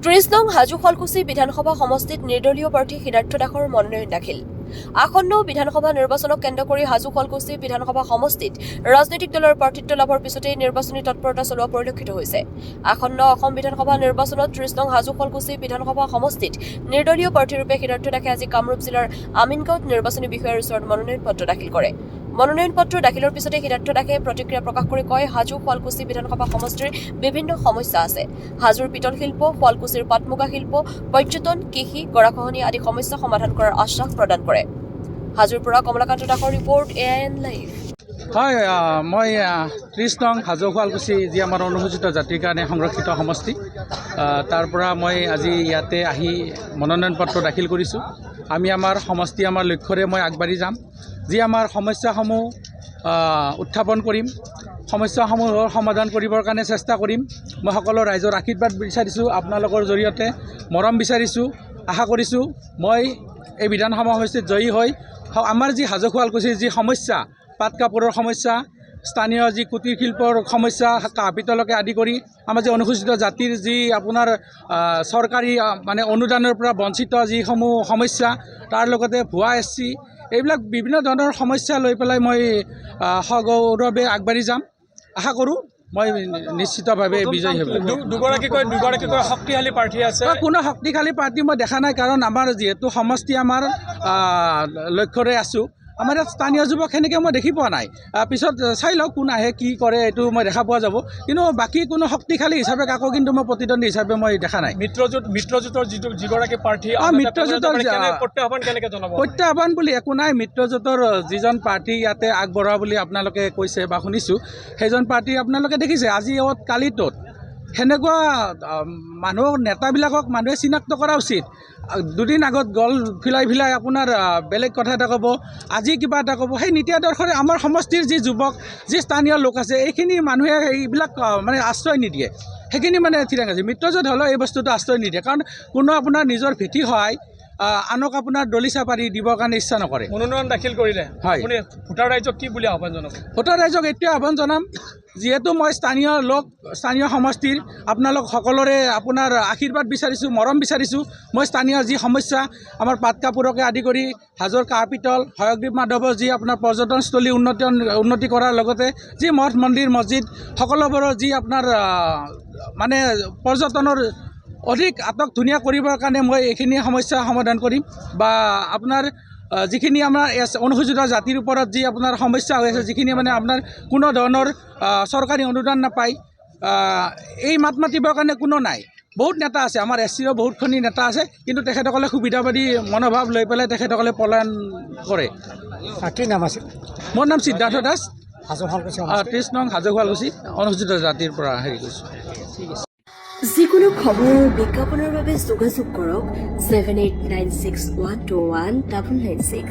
৩০ নং হাজো শুৱালকুছি বিধানসভা সমষ্টিত নিৰ্দলীয় প্ৰাৰ্থী সিদ্ধাৰ্থ দাসৰ মনোনয়ন দাখিল। আসন্ন বিধানসভা নিৰ্বাচনক কেন্দ্ৰ কৰি হাজো শুৱালকুছি বিধানসভা সমষ্টিত ৰাজনৈতিক দলৰ প্ৰাৰ্থিত্ব লাভৰ পিছতেই নিৰ্বাচনী তৎপৰতা চলোৱা পৰিলক্ষিত হৈছে। আসন্ন অসম বিধানসভা নিৰ্বাচনত ৩০ নং হাজো শুৱালকুছি বিধানসভা সমষ্টিত নিৰ্দলীয় প্ৰাৰ্থীৰূপে সিদ্ধাৰ্থ দাসে আজি কামৰূপ জিলাৰ আমিনগাঁৱত নিৰ্বাচনী বিষয়াৰ ওচৰত মনোনয়ন পত্ৰ দাখিল কৰে। মনোনয়ন পত্ৰ দাখিলৰ পিছতে সিদ্ধাৰ্থ দাসে প্ৰতিক্ৰিয়া প্ৰকাশ কৰি কয়, হাজো শুৱালকুছি বিধানসভা সমষ্টিৰ বিভিন্ন সমস্যা আছে। হাজোৰ পিতল শিল্প, শুৱালকুছিৰ পাট-মুগা শিল্প, পৰ্যটন, কৃষি, গৰাখহনি আদি সমস্যা সমাধান কৰাৰ আশ্বাস প্ৰদান কৰে। হাজোৰ পৰা কমলাকান্ত দাসৰ ৰিপৰ্ট AIN লাইভ। হয়, মই ৩০ নং হাজো শুৱালকুছি যি আমাৰ অনুসূচিত জাতিৰ কাৰণে সংৰক্ষিত সমষ্টি, তাৰ পৰা মই আজি ইয়াতে আহি মনোনয়ন পত্ৰ দাখিল কৰিছোঁ। আমি আমাৰ সমষ্টি আমাৰ লক্ষ্যৰে মই আগবাঢ়ি যাম। যি আমাৰ সমস্যাসমূহ উত্থাপন কৰিম, সমস্যাসমূহৰ সমাধান কৰিবৰ কাৰণে চেষ্টা কৰিম। মই সকলো ৰাইজৰ আশীৰ্বাদ বিচাৰিছোঁ, আপোনালোকৰ জৰিয়তে মৰম বিচাৰিছোঁ। আশা কৰিছোঁ মই এই বিধানসভা সমষ্টিত জয়ী হৈ আমাৰ যি হাজো শুৱালকুছিৰ যি সমস্যা, পাট কাপোৰৰ সমস্যা, স্থানীয় যি কুটিৰ শিল্পৰ সমস্যা, কাঁহ পিতলকে আদি কৰি আমাৰ যি অনুসূচিত জাতিৰ যি আপোনাৰ চৰকাৰী মানে অনুদানৰ পৰা বঞ্চিত যিসমূহ সমস্যা, তাৰ লগতে ভুৱা SC, এইবিলাক বিভিন্ন ধৰণৰ সমস্যা লৈ পেলাই মই সগৌৰৱে আগবাঢ়ি যাম। আশা কৰোঁ মই নিশ্চিতভাৱে বিজয়ী হ'ম। দুগৰাকীকৈ শক্তিশালী প্ৰাৰ্থী আছে। কোনো শক্তিশালী পাৰ্টি মই দেখা নাই, কাৰণ আমাৰ যিহেতু সমষ্টি আমাৰ লক্ষ্যৰে আছোঁ। আমাৰ ইয়াত স্থানীয় যুৱক সেনেকৈ মই দেখি পোৱা নাই। পিছত চাই লওক কোন আহে, কি কৰে, এইটো মই দেখা পোৱা যাব। কিন্তু বাকী কোনো শক্তিশালী হিচাপে কাকো কিন্তু মই প্ৰতিদ্বন্দ্বী হিচাপে মই দেখা নাই। মিত্ৰজোঁটৰ যিগৰাকী প্ৰাৰ্থী, মিত্ৰজোঁটৰ প্ৰত্যাহ্বান কেনেকৈ জনাব? প্ৰত্যাহ্বান বুলি একো নাই। মিত্ৰজোঁটৰ যিজন প্ৰাৰ্থী ইয়াতে আগবঢ়োৱা বুলি আপোনালোকে কৈছে বা শুনিছোঁ, সেইজন প্ৰাৰ্থী আপোনালোকে দেখিছে আজি কালিটোত সেনেকুৱা মানুহক, নেতাবিলাকক মানুহে চিনাক্ত কৰা উচিত। দুদিন আগত গল ভিলাই আপোনাৰ বেলেগ কথা এটা ক'ব, আজি কিবা এটা ক'ব। সেই নীতি আদৰ্শৰে আমাৰ সমষ্টিৰ যি যুৱক, যি স্থানীয় লোক আছে, এইখিনি মানুহে এইবিলাক মানে আশ্ৰয় নিদিয়ে। সেইখিনি মানে ঠিক আছে। মিত্ৰজোঁট হ'লেও এই বস্তুটো আশ্ৰয় নিদিয়ে, কাৰণ কোনো আপোনাৰ নিজৰ ভেটি সহায় আনক আপোনাৰ দলিচা পাৰি দিবৰ কাৰণে ইচ্ছা নকৰে। মনোনয়ন দাখিল কৰিলে, হয়, আপুনি ভোটাৰ ৰাইজক কি বুলি আহ্বান জনাব? ভোটাৰ ৰাইজক এইটোৱে আহ্বান জনাম, যিহেতু মই স্থানীয় লোক, স্থানীয় সমষ্টিৰ আপোনালোক সকলোৰে আপোনাৰ আশীৰ্বাদ বিচাৰিছোঁ, মৰম বিচাৰিছোঁ। মই স্থানীয় যি সমস্যা, আমাৰ পাট কাপোৰকে আদি কৰি হাজোৰ কাঁহ পিতল, হয়গ্ৰীৱ মাধৱৰ যি আপোনাৰ পৰ্যটনস্থলী উন্নতি কৰাৰ লগতে যি মঠ মন্দিৰ মছজিদ, সকলোবোৰৰ যি আপোনাৰ মানে পৰ্যটনৰ অধিক আটক ধুনীয়া কৰিবৰ কাৰণে মই এইখিনি সমস্যা সমাধান কৰিম। বা আপোনাৰ যিখিনি আমাৰ অনুসূচিত জাতিৰ ওপৰত যি আপোনাৰ সমস্যা হৈ আছে, যিখিনি মানে আপোনাৰ কোনো ধৰণৰ চৰকাৰী অনুদান নাপায়, এই মাত মাতিবৰ কাৰণে কোনো নাই। বহুত নেতা আছে, আমাৰ SCৰো বহুতখিনি নেতা আছে, কিন্তু তেখেতসকলে সুবিধাবাদী মনোভাৱ লৈ পেলাই তেখেতসকলে পলায়ন কৰে। কি নাম আছিল? মোৰ নাম সিদ্ধাৰ্থ দাস, হাজো শুৱালকুছি ৩০ নং হাজো শুৱালকুছি অনুসূচিত জাতিৰ পৰা হেৰি কৰিছোঁ। যিকোনো খবৰৰ বিজ্ঞাপনৰ বাবে যোগাযোগ কৰক 7896121996।